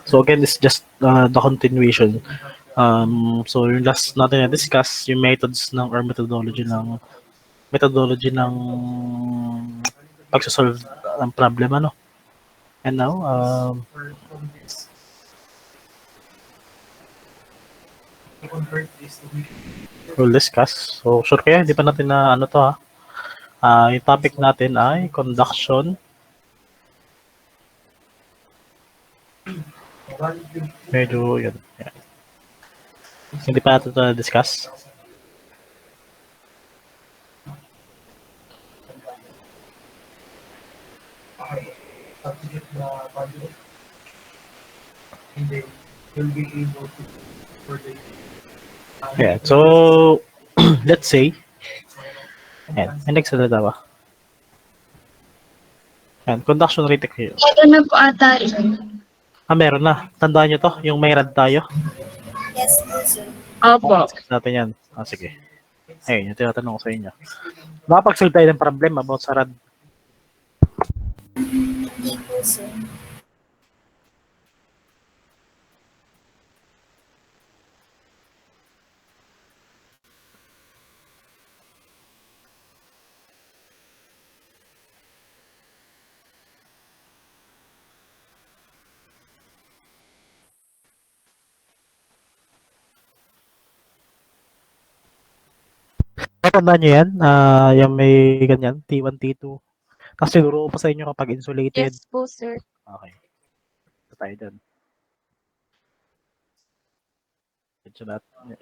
So again, it's just the continuation. So yung last natin na-discuss, yung methods ng or methodology ng pagsosolve ng problem, ano. And now, we'll discuss. So sure kayo, hindi pa natin na ano to, ha. Yung topic natin ay conduction. Medyo yun. Yan. Hindi pa natin ito na-discuss. Yeah, so let's say, yan, may nagsalita ba? Yan, conduction rate equation. Ito na po ata yun. Meron na. Tandaan nyo to, yung may rad tayo. Yes po, sir. Opo. Discuss natin yan. Sige. Ayun, yung tinatanong ko sa inyo. Nakapag-solve tayo ng problem about sa rad. Hindi po, sir. Tandaan nyo yan, yung may ganyan, T1, T2. Tapos siguro pa sa inyo kapag insulated. Yes po, sir. Okay. Ito tayo dyan.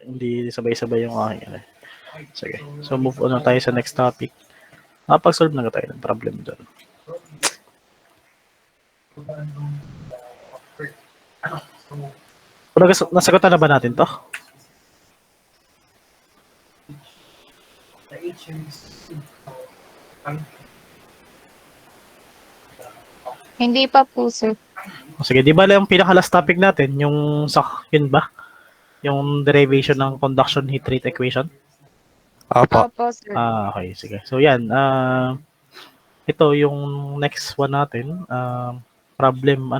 Hindi sabay-sabay yung aking. Sige. So move on na tayo sa next topic. Nakapag-solve na tayo ng problem dyan. Nasagutan na ba natin to? Hindi pa po, sir. Sige, di ba yung pinaka-last topic natin, yung yun ba? Yung derivation ng conduction heat rate equation? Opo. Opo, sir. Okay, sige. So yan, ito yung next one natin, problem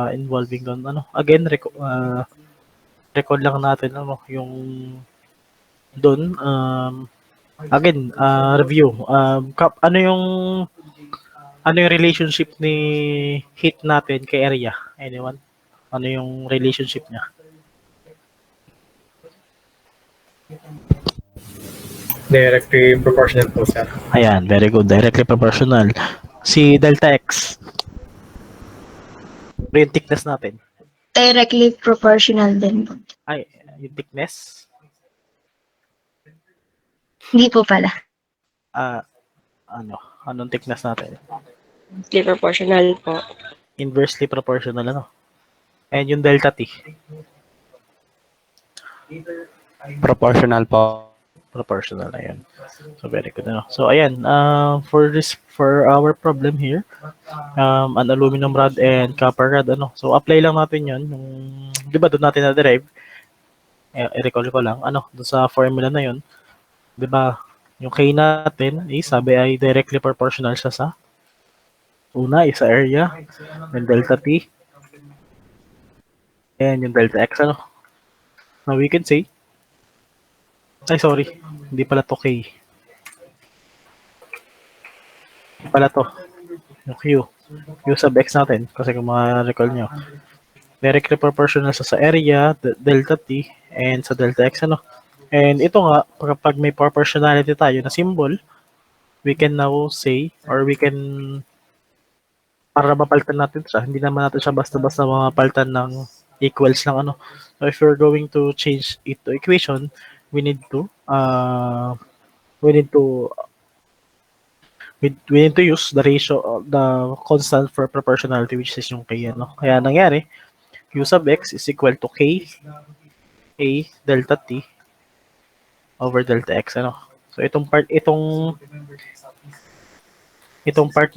involving doon again record lang natin yung doon again review ano yung relationship ni heat natin kay area, anyone? Ano yung relationship niya? Directly proportional po, sir. Ayan, very good, directly proportional. Si delta x, yung thickness natin, Directly proportional din po. ay yung thickness Hindi po pala. anong thickness natin? Inversely proportional po. Inversely proportional, and yung delta t, Proportional po. proportional. Ayan, so very good. So ayan, for our problem here, an aluminum rod and copper rod, so apply lang natin yon, yung di ba doon natin na derive, i-recall ko lang doon sa formula na yon, di ba yung K natin sabi ay directly proportional siya sa una is sa area, then delta T, and yung delta X, now we can say, sorry, hindi pala to K, hindi pala to yung Q sub X natin, kasi kung recall nyo, directly proportional sa area, delta T, and sa delta X, and ito nga, kapag may proportionality tayo na symbol, we can now say, or we can, para mapalitan natin siya, hindi naman natin siya basta-basta mapalitan ng equals lang, so if we're going to change it to equation, we need to use the ratio, the constant for proportionality, which is yung K, kaya nangyari, Q sub X is equal to K A delta T over delta X, so itong part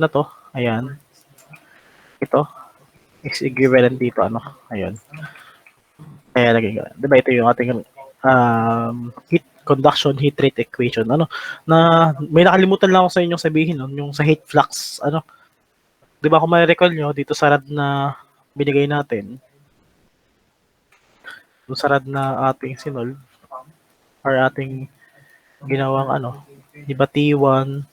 na to, ayan, ito is equivalent dito, ayun, kaya lagay ko, diba ito yung ating conduction heat rate equation, na may nakalimutan lang ako sa inyong sabihin, yung sa heat flux, diba kung may recall nyo dito sa rad na binigay natin, Dun sa rad na ating sinolve or ating ginawang di ba T1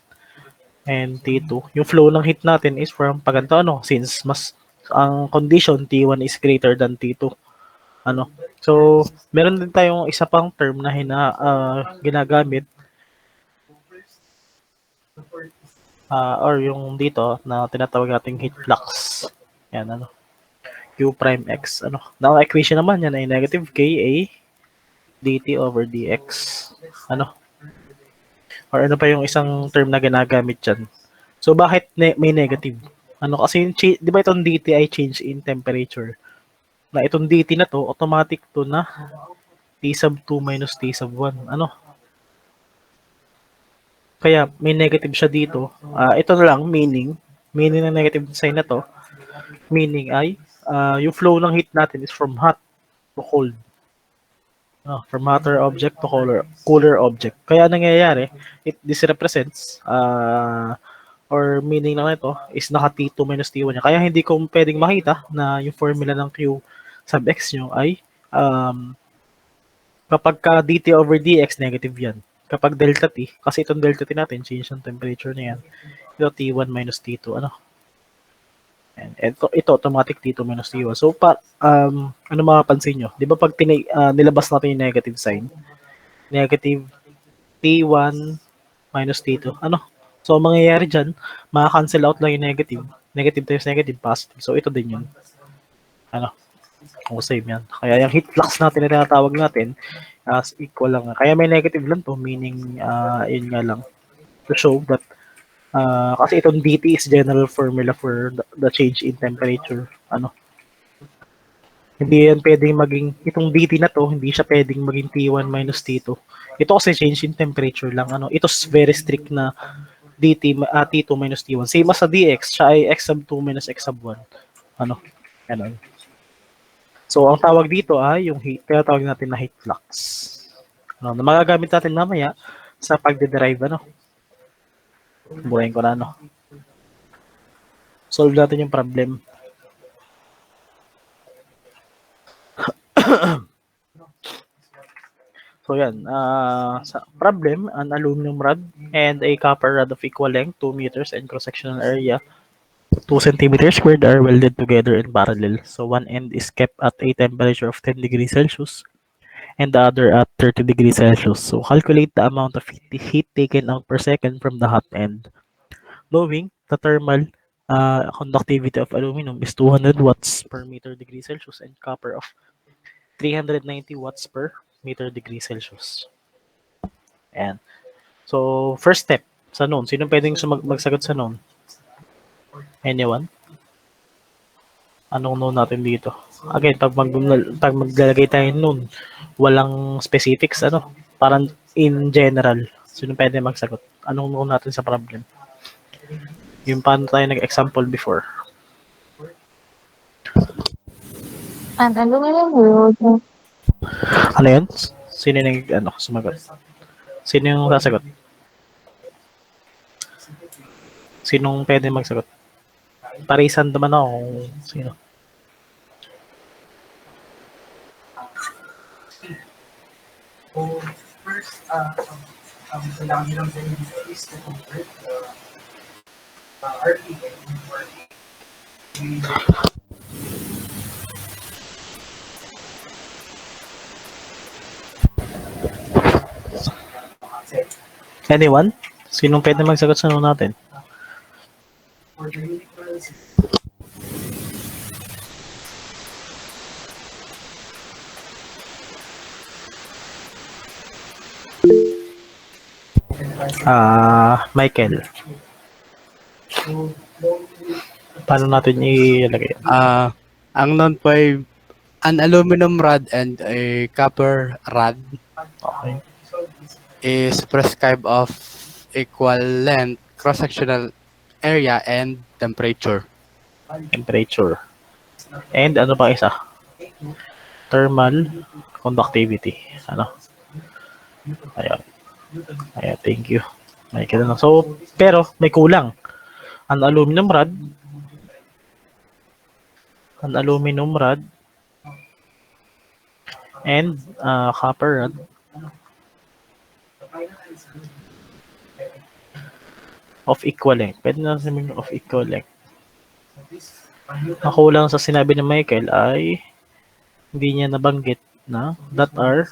and T2, yung flow ng heat natin is from paganto since mas ang condition T1 is greater than T2. So, meron din tayong isa pang term na ginagamit or yung dito na tinatawag nating heat flux. Yan, Q prime X. Na ang equation naman yan ay negative KA dt over dx. Or ano pa yung isang term na ginagamit dyan. So, bakit may negative? Kasi yung di ba itong dt ay change in temperature? Na itong dt na to, automatic to na T sub 2 minus T sub 1. Kaya may negative siya dito. Ito na lang, meaning ng negative sign na to, meaning ay yung flow ng heat natin is from hot to cold. From hotter object to cooler object. Kaya nangyayari, this represents or meaning lang ito is naka T2 minus T1 niya. Kaya hindi ko pwedeng makita na yung formula ng Q sub X nyo ay kapag ka dt over dx, negative yan. Kapag delta t, kasi itong delta t natin, change ng temperature na yan, ito T1 minus T2, And ito automatic T2 minus T1. So, mapapansin nyo? Di ba pag nilabas natin yung negative sign, negative T1 minus T2, So, ang mangyayari dyan, maka-cancel out lang yung negative. Negative times negative, positive. So, ito din yun. Kung same yan. Kaya yung heat flux natin na tinatawag natin, as equal lang. Kaya may negative lang to, meaning, yun nga lang, to show that, kasi itong dt is general formula for the change in temperature. Hindi yan pwedeng maging, itong dt na to, hindi siya pwedeng maging T1 minus T2. Ito kasi change in temperature lang. Ito's very strict na T2 minus T1. Same as sa dx, siya ay x sub 2 minus x sub 1. Ganun. So, ang tawag dito ay yung heat, kaya tawag natin na heat flux. Na magagamit natin mamaya sa pagde-derive, Burahin ko na, Solve natin yung problem. So, yan. Sa problem, an aluminum rod and a copper rod of equal length, 2 meters, and cross-sectional area 2 centimeters squared are welded together in parallel. So one end is kept at a temperature of 10 degrees Celsius and the other at 30 degrees Celsius. So calculate the amount of heat taken out per second from the hot end. Knowing the thermal conductivity of aluminum is 200 watts per meter degree Celsius and copper of 390 watts per meter degree Celsius. And so first step sa known. Sino pwedeng magsagot sa known? Anyone? Anong known natin dito? Again, pag maglalagay tayo nun, walang specifics, parang in general. Sino pwede magsagot? Anong known natin sa problem? Yung paano tayo nag-example before. Ano yun? Sino yung sumagot? Sino yung sasagot? Sinong pwede magsagot? Parisan naman ako kung sino. First, kailangan nyo lang din is to convert the RPM or Anyone? Sinong pwede magsagot sa ano natin? for the universal Michael. Paano natin ilagay? Ang known po ay an aluminum rod and a copper rod Okay. is prescribed of equal length, cross-sectional area, and temperature. Temperature. And ano pa isa? Thermal conductivity. Ayun. Thank you. Michael. So, pero may kulang. An aluminum rod and copper rod of equal length. Pwede na sabihin of equal length. Ang kulang sa sinabi ni Michael ay hindi niya nabanggit na that are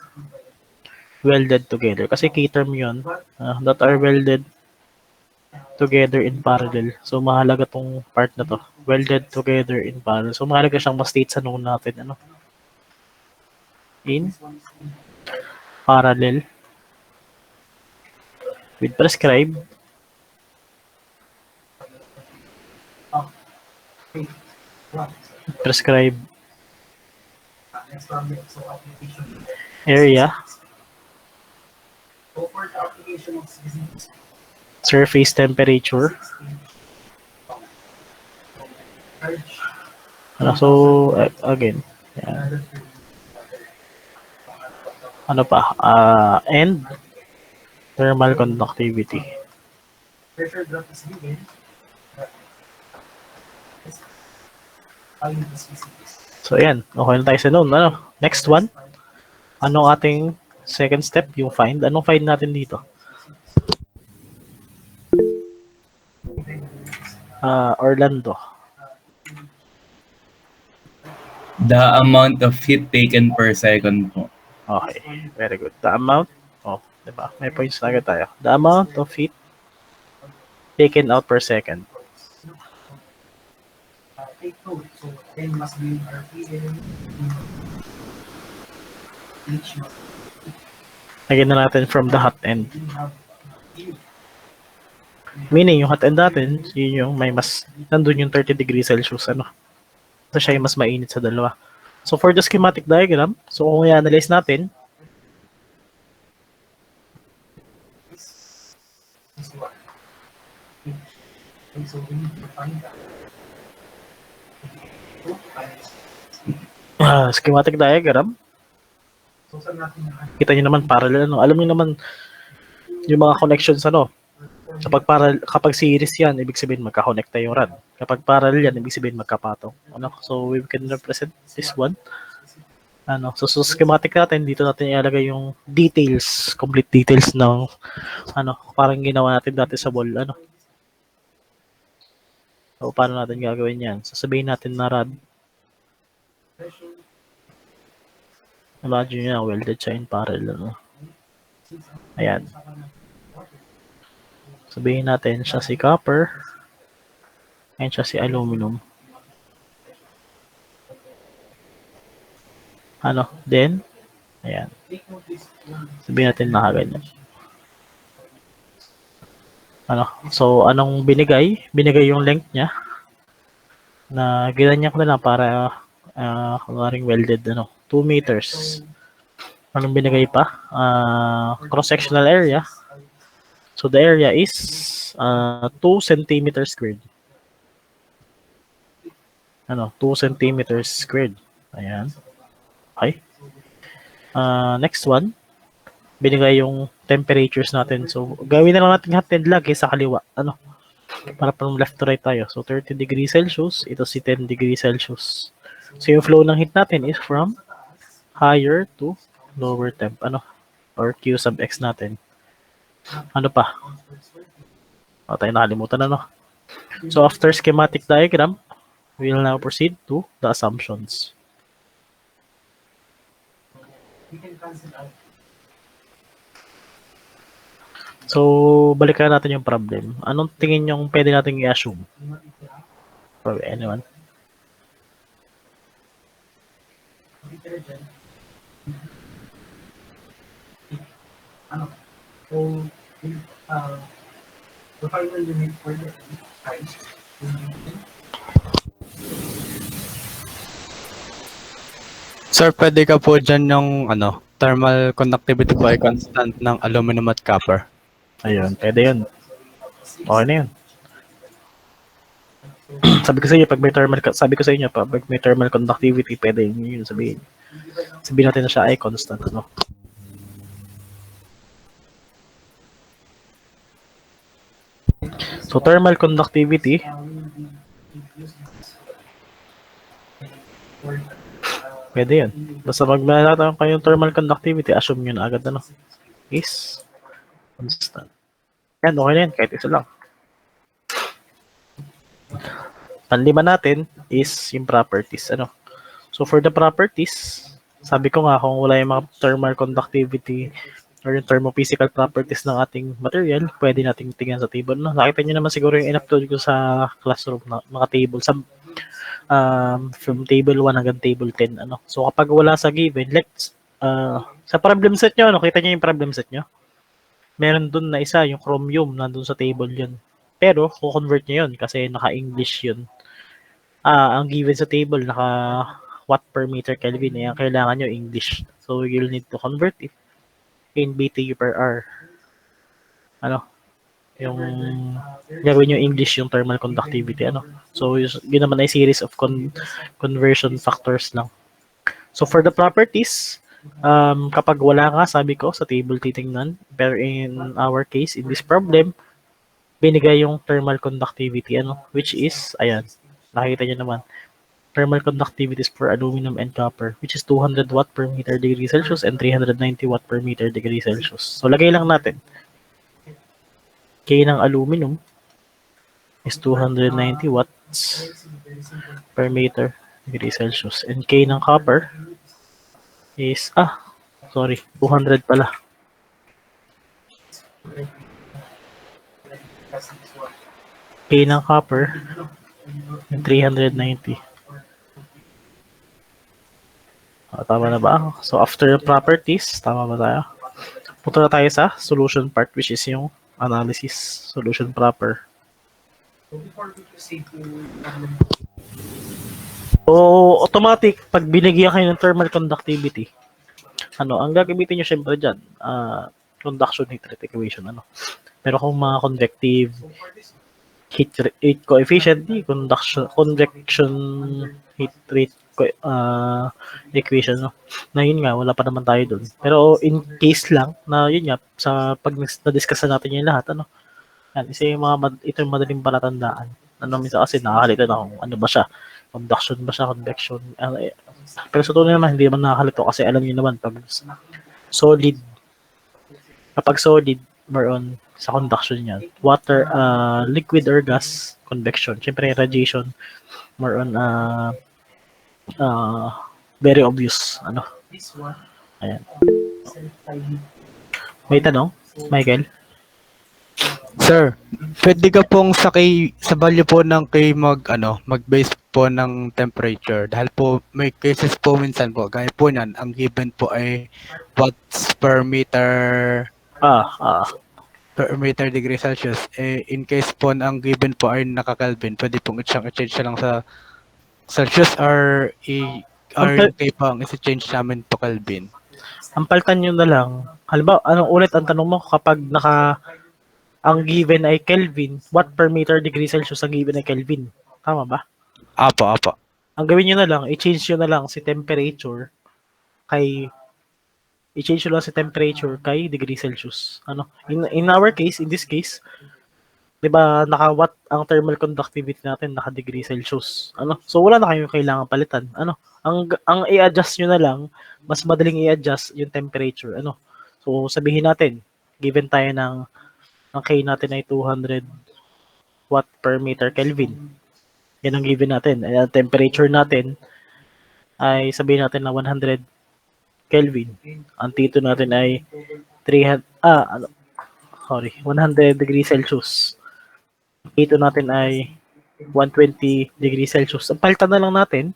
welded together. Kasi key term yun, that are welded together in parallel. So, mahalaga tong part na to. Welded together in parallel. So, mahalaga siyang ma-state sa noon natin. Ano? In parallel with prescribed area, surface temperature. So, again, yan. Ano pa? And thermal conductivity. Pressure drop is given. So, ayan. Okay na tayo sa noon. Ano? Next one. Anong ating second step? Yung find. Anong find natin dito? Orlando. The amount of heat taken per second po. Okay. Very good. The amount. Oh, diba? May points na agad tayo. The amount of heat taken out per second. Take note. So, 10 must be RPM. Each must Lagyan na natin from the hot end. Meaning, yung hot end natin, yun yung may mas, nandun yung 30 degrees Celsius, ano. So, siya yung mas mainit sa dalawa. So, for the schematic diagram, so kung i-analyze natin, is what? And so, we need to find that. schematic diagram, So, saan natin kita nyo naman parallel, ano. Alam nyo naman, yung mga connections, ano, kapag series yan, ibig sabihin magka-connecta yung rod. Kapag parallel yan, ibig sabihin magkapatong. Ano? So, we can represent this one. Ano? So, schematic natin, dito natin ilalagay yung details, complete details ng, ano, parang ginawa natin dati sa wall, ano. So, paano natin gagawin yan? Sasabihin natin na rod. Imagine nyo na, welded siya in parallel, ano. Ayan. Sabihin natin, siya si copper, and siya si aluminum. Ano? Then, ayan. Sabihin natin nakaganyan. Ano? So, anong binigay? Binigay yung length niya na ginanyan ko na lang para kunwaring welded, ano, 2 meters. Anong binigay pa? Cross-sectional area. So, the area is 2 centimeters squared. Ano? 2 centimeters squared. Ayan. Okay. Next one. Binigay yung temperatures natin. So, gawin na lang natin hot end lagi sa kaliwa. Ano? Para from left to right tayo. So, 30 degrees Celsius. Ito si 10 degrees Celsius. So, yung flow ng heat natin is from higher to lower temp. Ano? Or Q sub X natin. Ano pa? O, tayo nakalimutan na, no? So, after schematic diagram, we will now proceed to the assumptions. So, balikan natin yung problem. Anong tingin yung pwede natin i-assume? Probably anyone? So, the final limit for the size Sir, pwede ka po dyan yung ano, thermal conductivity po ay constant ng aluminum at copper. Ayun, pwede yun. Okay na yun. Sabi ko sa inyo, pag may thermal, sabi ko sa inyo, pag may thermal conductivity, pwede yun sabihin. Sabihin natin na siya ay constant, ano? So, thermal conductivity, Pwede yun. Basta pag malalaman kayo yung thermal conductivity, assume nyo na agad is constant. Yan, okay na yan. Kahit isa lang. Panlima natin is yung properties. So, for the properties, sabi ko nga, kung wala yung mga thermal conductivity or yung thermophysical properties ng ating material, pwede nating tingnan sa table. Nakita nyo naman siguro yung in-upload ko sa classroom na mga table. From table 1 hanggang table 10. So, kapag wala sa given, sa problem set nyo, kita nyo yung problem set nyo? Meron dun na isa, yung chromium, nandun sa table yun. Pero, kukonvert nyo yun kasi naka-English yun. Ang given sa table, watt per meter Kelvin. Ang kailangan nyo English. So, you'll need to convert it in BTU per hour. Yung gawin nyo English yung thermal conductivity. So, yun naman ay series of conversion factors lang. So, for the properties, kapag wala nga, sabi ko, sa table titingnan. Pero in our case, in this problem, binigay yung thermal conductivity, which is, ayan, nakikita nyo naman, thermal conductivities for aluminum and copper, which is 200 watt per meter degree Celsius and 390 watt per meter degree Celsius. So, lagay lang natin. K ng aluminum is 290 watts per meter degree Celsius. And K ng copper is, 200 pala. K ng copper, 390. Tama na ba? So, after properties, tama ba tayo? Punta na tayo sa solution part, which is yung analysis, solution proper. So before we proceed to So, automatic, pag binigyan kayo ng thermal conductivity, ang gagamitin nyo syempre dyan, conduction heat rate equation, Pero kung mga convective heat rate coefficient, convection heat rate equation, na yun nga, wala pa naman tayo dun. Pero in case lang, na yun nga, pag na-discuss natin yung lahat, yan, isa yung ito yung madaling palatandaan. Minsan kasi nakakalito na kung ano ba siya, conduction ba siya, convection. Pero sa tunay naman, hindi naman nakakalito kasi alam niyo naman, kapag solid, more on sa conduction yan. Water, liquid or gas, convection. Siyempre, radiation, more on, very obvious, this one, ayan. certified May tanong, Michael? Sir, pwede ka pong sa value po ng mag-base po ng temperature dahil po may cases po minsan po gaya po niyan, ang given po ay watts per meter degree Celsius. In case po ang given po ay naka-Kelvin, pwede pong i-change siya lang sa Celsius or kay pang i-change namin po Kelvin. Ang paltan nyo na lang, halimbawa, ulit ang tanong mo, kapag ang given ay Kelvin, watt per meter degree Celsius ang given ay Kelvin. Tama ba? Apo. Ang gawin nyo na lang, i-change nyo na lang si temperature kay degree Celsius. In our case, in this case, 'di ba, naka-watt ang thermal conductivity natin, naka-degree Celsius. So wala na kayong kailangan palitan. Ang i-adjust nyo na lang, mas madaling i-adjust yung temperature. So sabihin natin, given tayo ng K natin ay 200 watt per meter Kelvin. Yan ang given natin. Ang temperature natin ay sabihin natin na 100 Kelvin. Ang T2 natin ay 100 degrees Celsius. Ang T2 natin ay 120 degrees Celsius. Ang palitan na lang natin,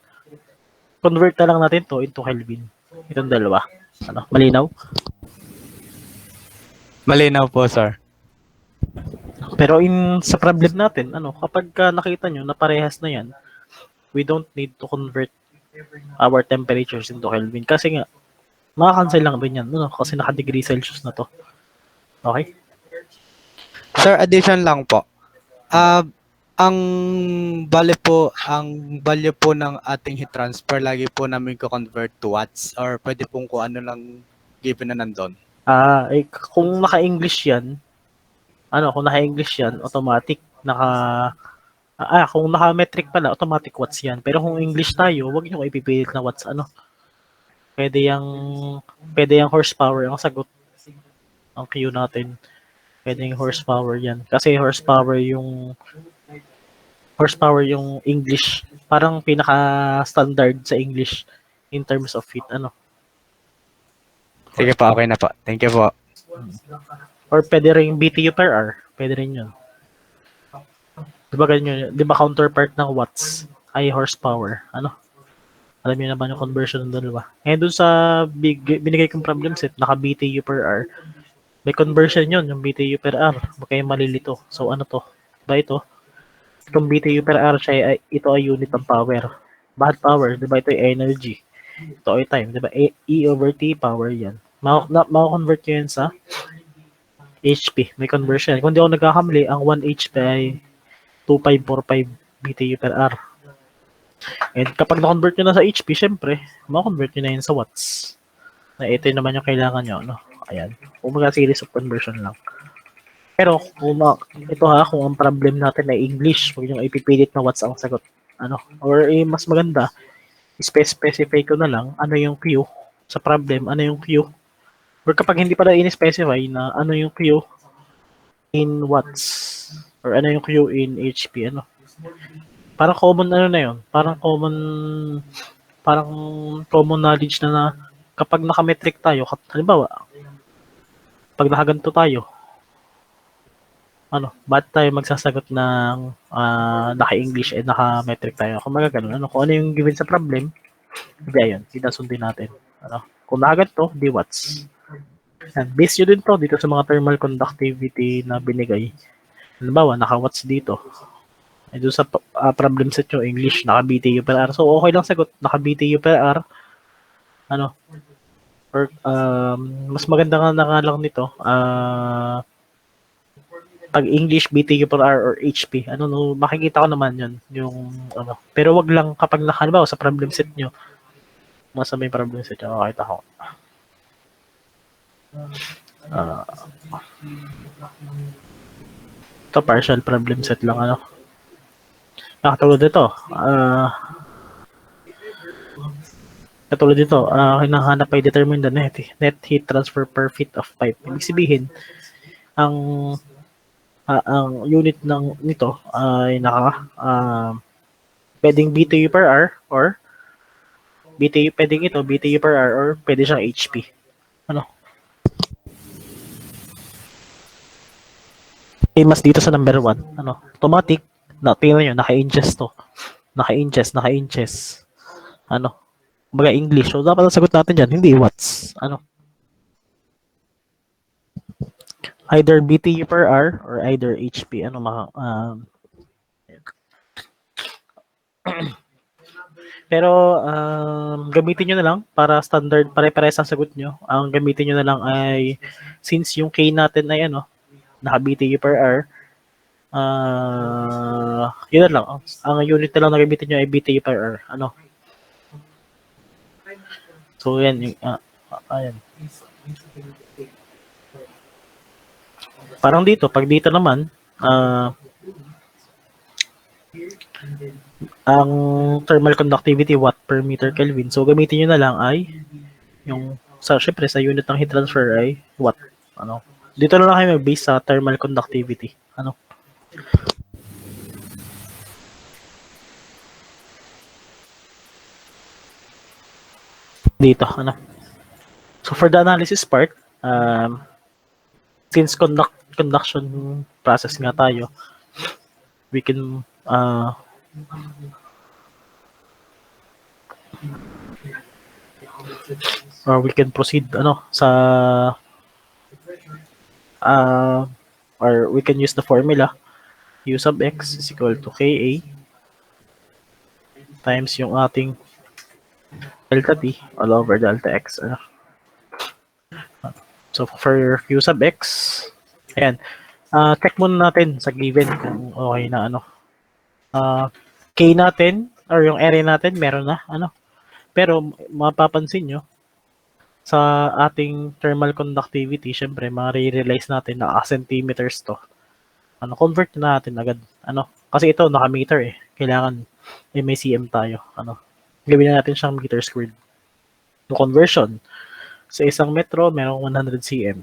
convert na lang natin to into Kelvin. Itong dalawa. Malinaw? Malinaw po, sir. Pero sa problem natin, kapag nakita nyo na parehas na yan, we don't need to convert our temperatures into Kelvin. Kasi nga, makakancel lang din yan, kasi naka-degree Celsius na to. Okay? Sir, addition lang po. Ang value po ng ating heat transfer, lagi po namin ko-convert to watts or pwede pong kung ano lang given na nandun. Kung naka-English yan, automatic, kung naka-metric pala, automatic watts yan. Pero kung English tayo, wag nyo ipipilit na watts, Pwede yung, pwede yung horsepower ang sagot. Ang Q natin. Pwede yung horsepower yan. Kasi horsepower yung English. Parang pinaka-standard sa English in terms of feet. Ano? Sige po, okay na po. Thank you po. Or pwede rin BTU per hour. Pwede rin yun. Diba ganyan yun? Diba counterpart ng watts ay horsepower? Ano? Alam niyo naman yung conversion ng dalawa. Ngayon dun sa binigay kong problem set, naka BTU per hour. May conversion yun, yung BTU per hour. Huwag kayong malilito. So ano to? Diba ito? Itong BTU per hour siya, ito ay unit ng power. Bakit power? Diba ito ay energy. Ito ay time. Diba? E over T power yan. Mako-convert ko yan sa HP. May conversion. Kung di ako nagkakamali, ang 1 HP ay 2545 BTU per hour. And kapag na-convert nyo na sa HP, syempre, mako-convert nyo na yun sa watts. Na ito naman yung kailangan nyo. No? Ayan. Umaga series of conversion lang. Pero, ito kung ang problem natin ay English, huwag yung ipipilit na watts ang sagot. Ano? Or mas maganda, specify ko na lang ano yung Q sa problem, ano yung Q. Or kapag hindi pala in-specify na ano yung Q in watts or ano yung Q in HP, ano. Parang common ano na yun. Parang common knowledge na kapag naka-metric tayo, halimbawa, pag nakaganto tayo, ano, ba't tayo magsasagot ng naka-English and naka-metric tayo? Kung magaganon, ano, kung ano yung given sa problem, hindi ayun, sinasundin natin. Ano, kung nakaganto, di watts. And base nyo din to dito sa mga thermal conductivity na binigay. Halimbawa, naka-watts dito. Ay doon sa problem set nyo, English, naka-BTU per hour. So, okay lang sagot, naka-BTU per hour. Ano, or mas maganda nga lang nito, pag English, BTU per hour or HP, ano, no, makikita ko naman yun, yung, ano, pero wag lang kapag halimbawa sa problem set nyo, nasa may problem set nyo, makikita ko. Ito, partial problem set lang, ano. Katulad dito, hinahanap ay determine the net heat transfer per feet of pipe. Ibig sabihin, ang unit nito ay pwedeng BTU per hour or pwedeng ito BTU per hour or pwede siyang HP. Ano? Mas dito sa number 1, ano, automatic, tingnan nyo, naka-inches to. Naka-inches. Ano? Kumbaga English. So, dapat ang sagot natin dyan, hindi watts. Ano? Either BTU per hour or either HP. Ano, pero, gamitin nyo na lang para standard, pare-pares ang sagot nyo. Ang gamitin nyo na lang ay, since yung K natin ay, ano, naka-BTU per hour, yun na lang. Ang unit na lang na gamitin nyo ay BTU per hour. Ano? So, yan. Ayan. Parang dito, pag dito naman, ang thermal conductivity watt per meter Kelvin. So, gamitin nyo na lang ay yung, syempre, sa unit ng heat transfer ay watt. Ano? Dito na lang kayo mag-base sa thermal conductivity. Ano? Dito, ano? So, for the analysis part, since conduction process nga tayo, we can proceed sa or we can use the formula U sub x is equal to Ka times yung ating delta T all over delta x. So for U sub x, ayan, check muna natin sa given kung okay na K natin or yung area natin meron na pero mapapansin nyo sa ating thermal conductivity, syempre ma-realize natin na centimeters to. Convert na natin agad. Kasi ito naka-meter kailangan may cm tayo. Gawin na natin siyang meter squared. No conversion. Sa isang metro, merong 100 cm.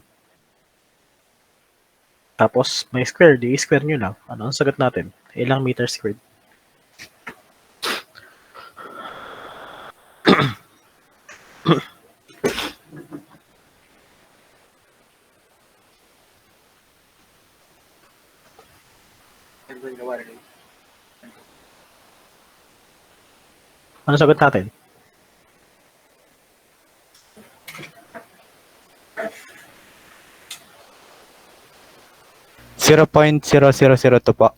Tapos, may square. Di square nyo lang. Ano ang sagot natin? Ilang meter squared? Ano sagot natin? 0.0002 po.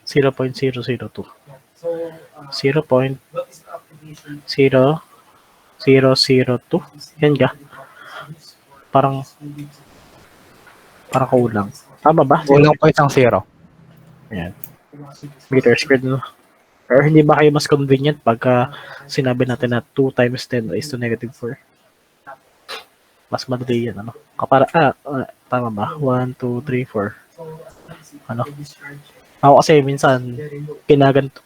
0.002. So, 0.0002. what is the activation? Yan ka. Parang kulang. Tama ba? Kulang po isang 0. Ayan. Meter squared, no? Or hindi ba kayo mas convenient pagka sinabi natin na 2 times 10 raised to negative 4? Mas madali yan, ano? Tama ba? 1, 2, 3, 4. Ano? Ako kasi minsan,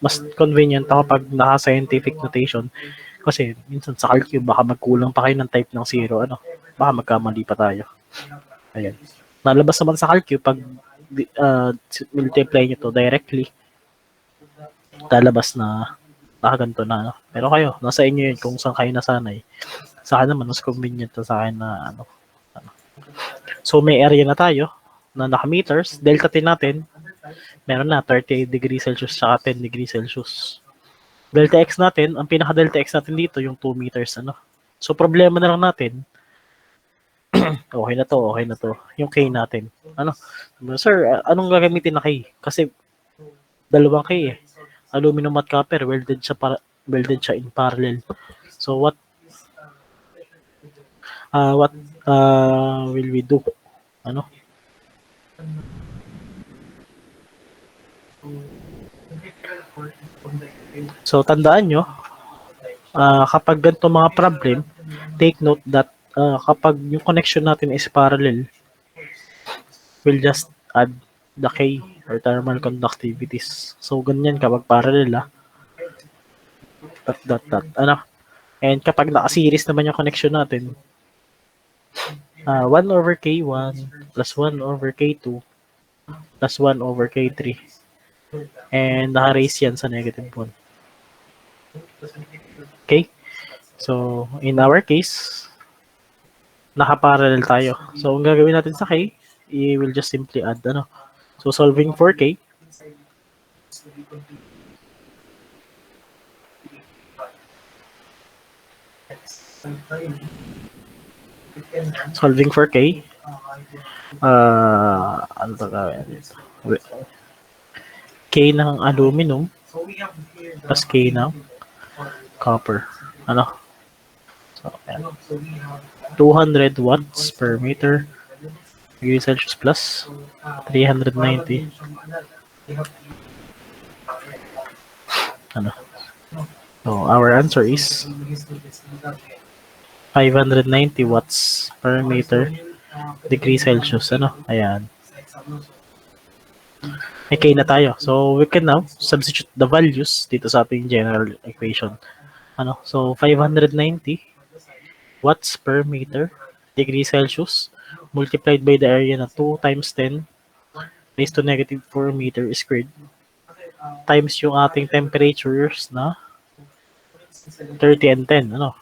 mas convenient ako pag naka-scientific notation. Kasi minsan sa calculus, baka magkulang pa kayo ng type ng 0, ano? Baka magkamali pa tayo. Ayan. Nalabas naman sa calculus, pag multiply nyo to directly, lalabas na nakaganto na, ano? Pero kayo, nasa inyo yun kung saan kayo nasanay. Sa akin naman, mas convenient to sa akin na, ano. So, may area na tayo na naka-meters. Delta T natin, meron na 38 degrees Celsius sa 10 degrees Celsius. Delta X natin, ang pinaka-delta X natin dito, yung 2 meters, ano. So, problema na lang natin, okay na to. Yung K natin. Ano? Sir, anong gagamitin na K? Kasi, dalawang K eh. Aluminum at copper, welded siya in parallel. So, what will we do? Ano? So, tandaan nyo, kapag ganito mga problem, take note that kapag yung connection natin is parallel, we'll just add the K or thermal conductivities. So, ganyan kapag parallel, Ano? And kapag naka-series naman yung connection natin, 1 over K1 plus 1 over K2 plus 1 over K3. And naka-raise yan sa negative 1. Okay? So, in our case, naka-parallel tayo. So, ang gagawin natin sa K, we will just simply add, ano. So, solving for K, ano to gawin dito? K ng aluminum plus K ng copper. Ano? So, ayan. 200 watts per meter degree Celsius plus 390. Ano? So, our answer is 590 watts per meter degree Celsius. Ano? Ayan. May K na tayo. So, we can now substitute the values dito sa ating general equation. Ano? So, 590 watts per meter degree Celsius multiplied by the area na 2 times 10 raised to negative 4 meter squared times yung ating temperatures na 30 and 10. Ano?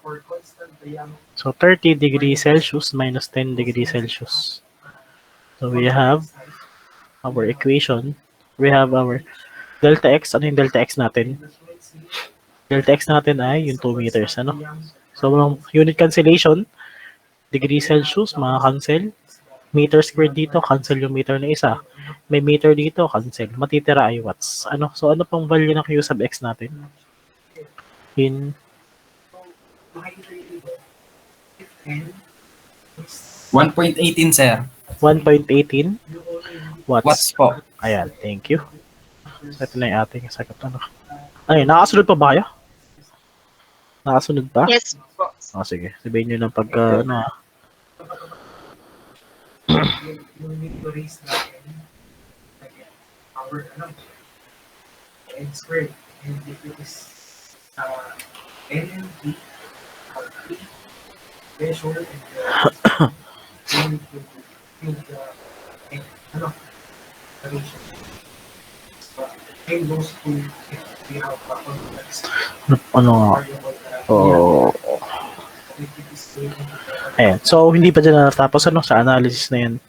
So, 30 degrees Celsius minus 10 degrees Celsius. So, we have our equation. We have our delta X. Ano yung delta X natin? Delta X natin ay yung 2 meters. Ano? So, unit cancellation, degrees Celsius, cancel. Meter squared dito, cancel yung meter na isa. May meter dito, cancel. Matitira ay watts. Ano? So, ano pong value ng Q sub X natin? In 1.18, sir. 1.18 watts. Watts po. Ayan, thank you. So, ito na yung ating sagot. Ano? Ayun, nakasunod pa ba kayo? Nakasunod pa? Yes po. Sige. Sabihin nyo lang pagka, Yung need to raise natin, our, n squared, and if it is, NNP, or 3, pressure and unit will feel the ano, the ratio. And those two, if we have a complex Ano nga? variable Oh, if it is going to the ayan. So, hindi pa dyan natatapos ano, sa analysis na yan.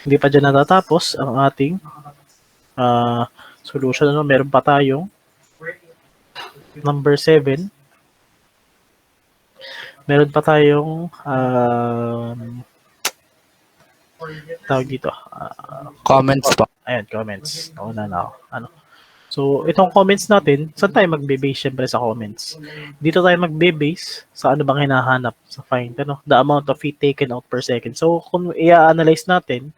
Hindi pa dyan natatapos ang ating solution. Ano, meron pa tayong number 7. Meron pa tayong tawag dito. Comments po. Ayan, comments. Nauna na ako. Ano? So, itong comments natin, saan tayo magbe-base? Siyempre sa comments. Dito tayo magbe-base sa ano bang hinahanap sa find, ano? The amount of heat taken out per second. So, kung i-analyze natin,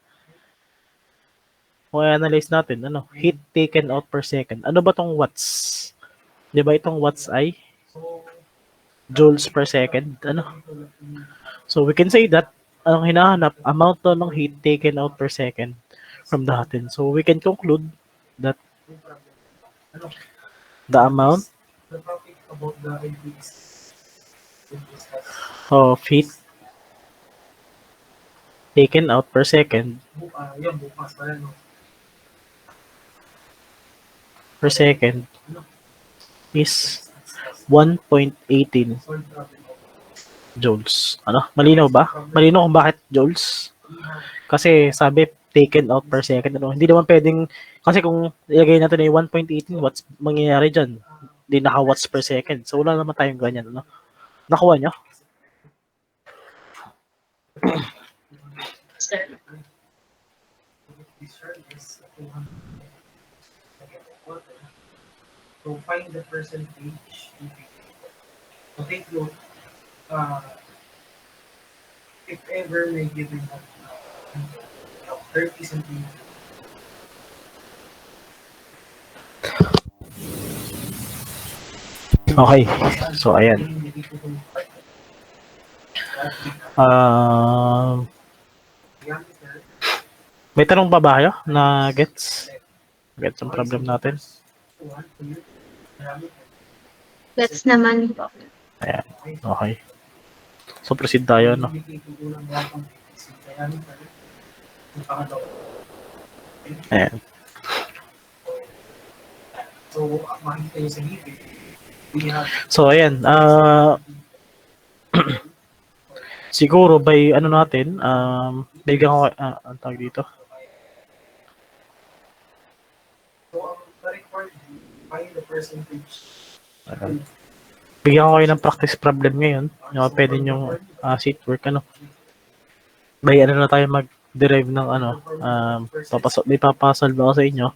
ano, heat taken out per second. Ano ba tong watts? Di ba itong watts ay joules per second? Ano? So, we can say that, ang hinahanap, amount to ng heat taken out per second from the hot end. So, we can conclude that the amount the topic about the IPs of heat taken out per second yan bukas pa yan, no? is 1.18 Solve topic of joules. Ano? Malinaw ba? Malinaw kung bakit joules? Kasi sabi taken out per second. Ano? Hindi naman pwedeng, kasi kung ilagay natin na yung 1.18 watts, mangyayari dyan. Hindi naka-watts per second. So, wala naman tayong ganyan. Ano? Nakuha nyo? this shirt is 200. So find the percentage. So take note, if ever may given 30 centimeters. Okay. So, ayan. Diameter, May tanong pa ba kayo na gets? Gets ang problem natin? 1 to diameter. That's naman po. Ayan. Okay. So, proceed tayo, no? Ibigay ko lang 1.56 diameter. Yung pangalawa. Ayan. So, makikita nyo sa gilid. We have So, ayan. Siguro by ano natin, bigyan ko, ang tawag dito. So, ang record, find the percentage. Ayan. Bigyan ko kayo ng practice problem ngayon. Yung pwede yung sheet work, ano. By ano na tayo mag-derive ng ano, may papasolve ako sa inyo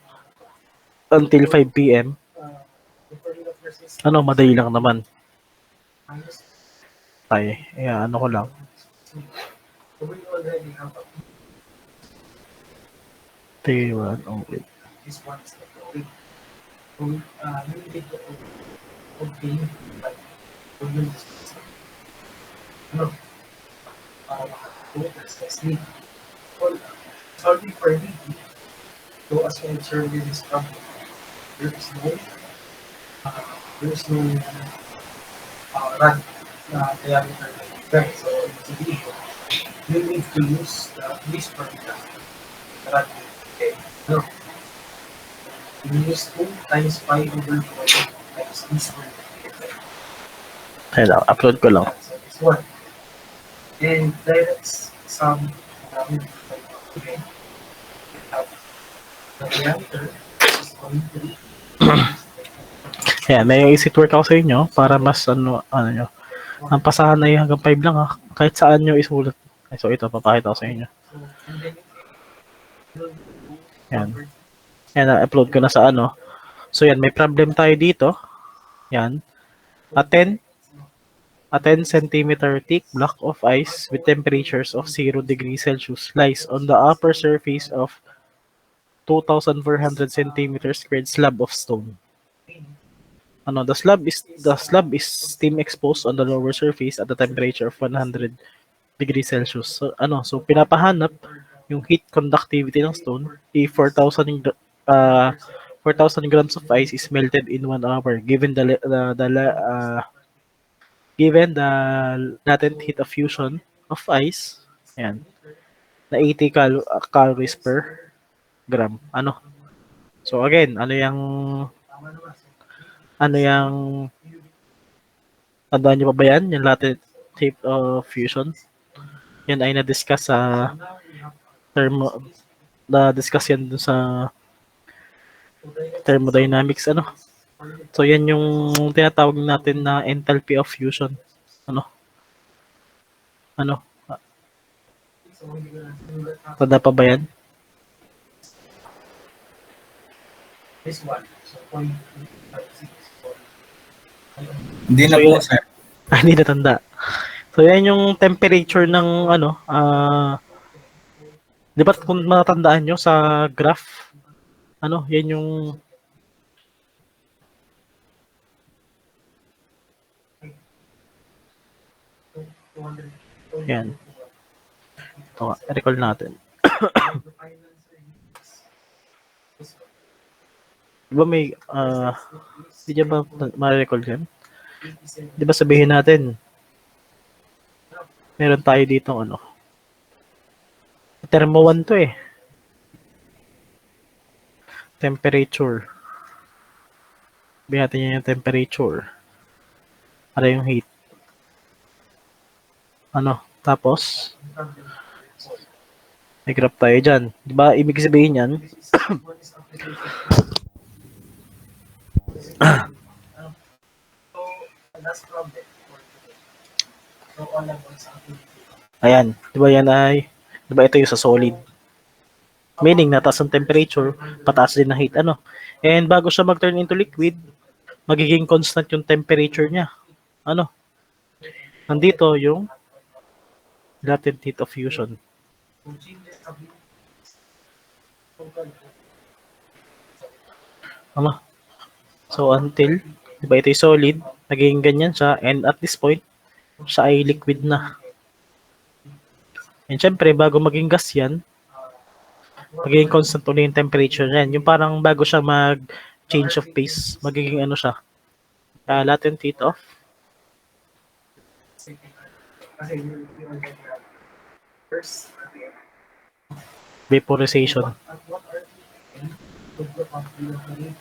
until 5 p.m. Ano, madali lang naman. Ay, ano ko lang. So, we already have T1, okay. this one is the code. So, you need to obtain like ano, para makakuha sa sleep. Well, solving for me, so as you observe in this problem, there is no run diameter there. So, you need to use this formula. Run. Okay. No. You use 2 times pi over 4 times this formula. Ayun lang, upload ko lang. So, this one. And direct sum okay. The diameter is going to be Ayan, may exit work ako sa inyo para mas ano nyo. Ang pasahan na yung hanggang 5 lang ha. Kahit saan nyo isulat. Ay, so ito, papakita ko sa inyo. and then Yan. Yan, upload ko na sa ano. So yan, may problem tayo dito. Yan. A 10 centimeter thick block of ice with temperatures of 0 degrees Celsius lies on the upper surface of 2,400 centimeters squared slab of stone. Ano, the slab is steam exposed on the lower surface at a temperature of 100 degrees Celsius. So pinapahanap yung heat conductivity ng stone if 4,000 grams of ice is melted in 1 hour given given the latent heat of fusion of ice, ayan, na 80 calories per gram. Ano? So again, ano yung tandaan niyo pa ba yan? Yung latent heat of fusion? Yan ay na-discuss sa na-discuss yan dun sa thermodynamics, ano? So yan yung tinatawag natin na enthalpy of fusion. Ano? Tanda pa ba yan? This one. So 0.56. Hindi na So, po, yun- sir. Hindi natanda. So yan yung temperature ng di ba kung matandaan nyo sa graph, yan yung yan. Ito nga, recall natin. Di ba may, di ba ma-recall yan? Di ba sabihin natin, meron tayo dito thermo 1 to eh. Temperature. Sabihin natin yan yung temperature. Para yung heat. Tapos, may graph tayo dyan. Di ba, ibig sabihin yan, Last problem for today. So all about sa activity. ayan, di ba yan di ba ito yung sa solid. Meaning, nataas ang temperature, pataas din ang heat, And bago siya mag-turn into liquid, magiging constant yung temperature niya. Nandito yung latent heat of fusion. So until, di ba ito yung solid, naging ganyan siya, and at this point, siya ay liquid na. And syempre, bago maging gas yan, magiging constant ulit yung temperature niyan. Yung parang bago siya mag-change of phase, magiging siya, latent heat of Kasi you already have first vaporization. at what are the configuration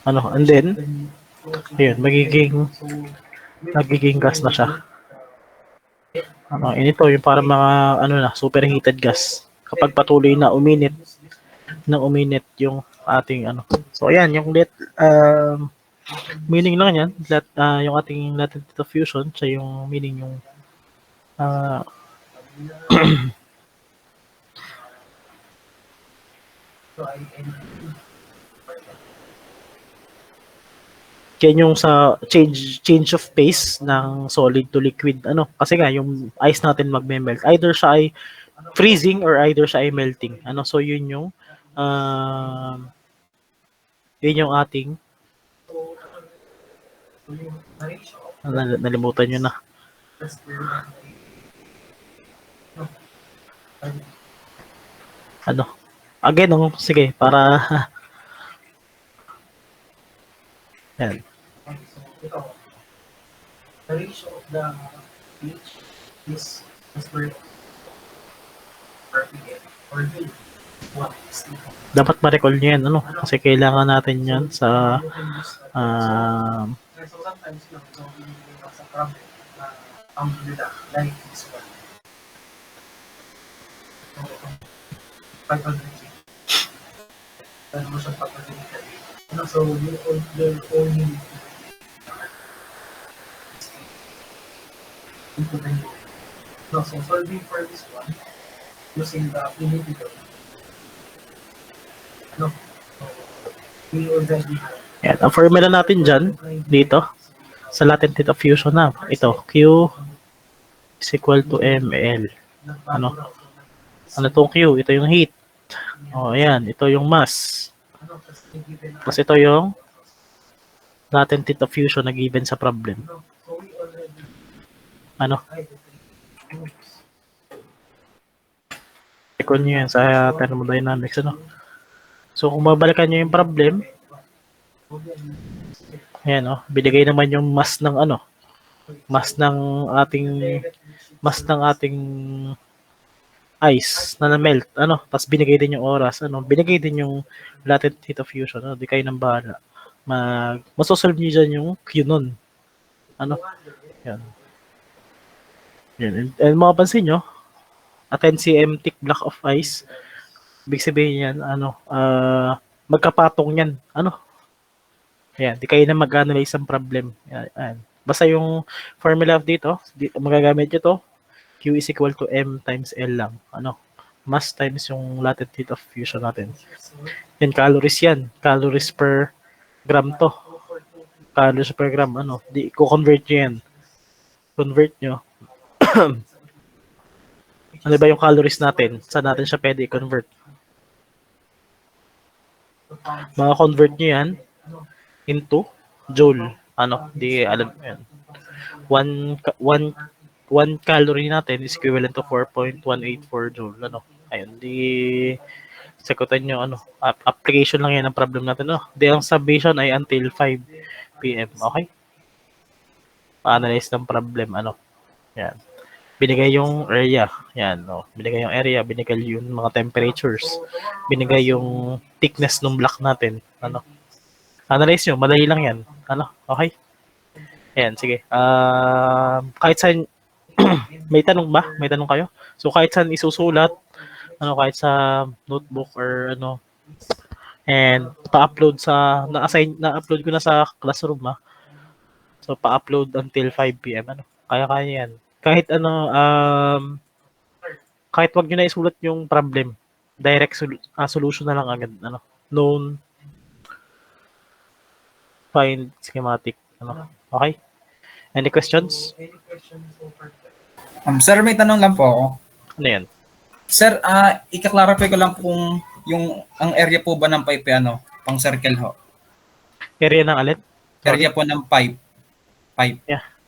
And then, ayun, magiging gas na siya. And ito, yung parang mga, superheated gas. Kapag patuloy na uminit yung ating, So, ayan, yung meaning lang yan, yung ating latent heat of fusion, siya yung meaning yung, yan yung sa change of phase ng solid to liquid. Kasi nga, yung ice natin magme-melt. Either siya ay freezing or either siya ay melting. So yun yung ating nalimutan nyo na. Again, sige, para yan. the ratio of the pH is per ppm or unit. What is the Dapat ma-recall nyo yan, kasi kailangan natin yan sa so sometimes so we have some problem nila like this one. So 500 mo siya pagpapalitan. So you only input and go. No, so solving for this one using the integral. No. So we already have yan. Ang formula natin dyan, dito, sa latent heat of fusion na, ito, Q is equal to ml. Ano itong Q? Ito yung heat. Ayan, ito yung mass. Plus ito yung latent heat of fusion na given sa problem. Recall nyo yan sa thermodynamics, So, kung mabalikan nyo yung problem, ayan, binigay naman yung mass ng Mas ng ating mas ng ating ice na na-melt, ano, tapos binigay din yung oras, ano, binigay din yung latent heat of fusion, ano, di kayo nang bahala. Masosolve nyo dyan yung Q nun. Ano, yan. Yan. And mapapansin nyo, a 10 cm thick block of ice, ibig sabihin yan, ano, magkapatong yan, ano. Yan, di kayo na mag-analyze ang problem. Yan. Basta yung formula dito, magagamit nyo to, Q is equal to M times L lang. Ano? Mass times yung latent heat of fusion natin. Yan, calories yan. Calories per gram to. Calories per gram. Ano? Convert nyo yan. Convert nyo. Ano ba yung calories natin? Saan natin siya pwede i-convert? Convert nyo yan into joule. Ano? Di alam yan. 1 calorie natin is equivalent to 4.184 joule. Ano? Ayun, di sagutan nyo, ano, application lang yan ang problem natin. No? Di ang submission ay until 5 p.m. Okay? Pa-analyze ng problem, ano. Yan. Binigay yung area. Yan, no. Binigay yung area, binigay yung mga temperatures, binigay yung thickness ng block natin. Ano? Analyze nyo, madali lang yan. Ano? Okay? Ayan, sige. Kahit saan may tanong ba? May tanong kayo? So kahit saan isusulat, ano, kahit sa notebook or ano, and pa-upload na-upload ko na sa classroom, ha. So pa-upload until 5 p.m. ano. Kaya yan. Kahit ano, kahit wag niyo na isulat yung problem, direct solution na lang agad, ano. Known, find, schematic, ano. Okay? Any questions? Sir, may tanong lang po ako. Ano yan? Sir, ika-clarify ko lang kung yung ang area po ba ng pipe ano, pang circle ho. Area ng alin? Area po ng pipe. Pipe.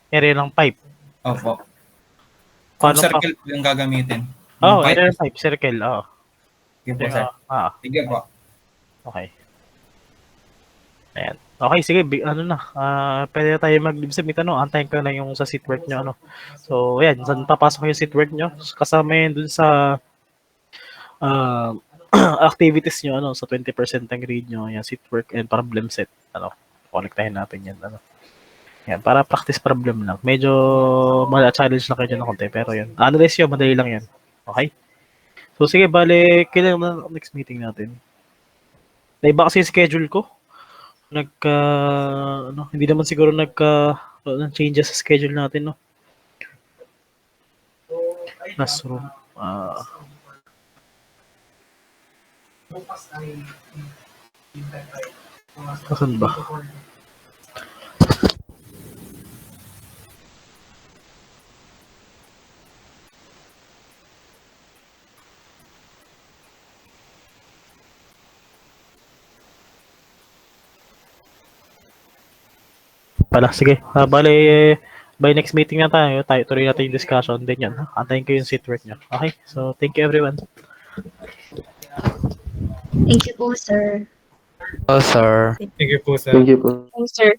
Area ng pipe. Opo. Kung Paano pa? circle po yung gagamitin. Oh, Yung pipe. area ng pipe, circle. Oh. Sige po, sir. Sige po. Okay. Ayan. Okay, sige, ano na. Pwede na tayo mag-submit, ano. Antayin ko na yung sa seatwork nyo, ano. So, ayan, saan papasok yung seatwork nyo? Kasama yun dun sa activities nyo, ano, sa 20% ng grade nyo, yan, seatwork and problem set, ano. Connectahin natin yan, ano. Yan, para practice problem lang. Medyo challenge lang kayo ng konti, pero yun. Analyze yun, madali lang yan. Okay? So, sige, bale, kailan na next meeting natin? Naiba kasi yung schedule ko. Hindi naman siguro ng changes sa schedule natin, no? Classroom. Saan ba? Sige. Bale, by next meeting na tayo tuloy natin yung discussion din yan. Antayin ko yung seatwork nyo. Okay? So, thank you everyone. Thank you po, sir. Oh, sir. Sige po, sir. Sir.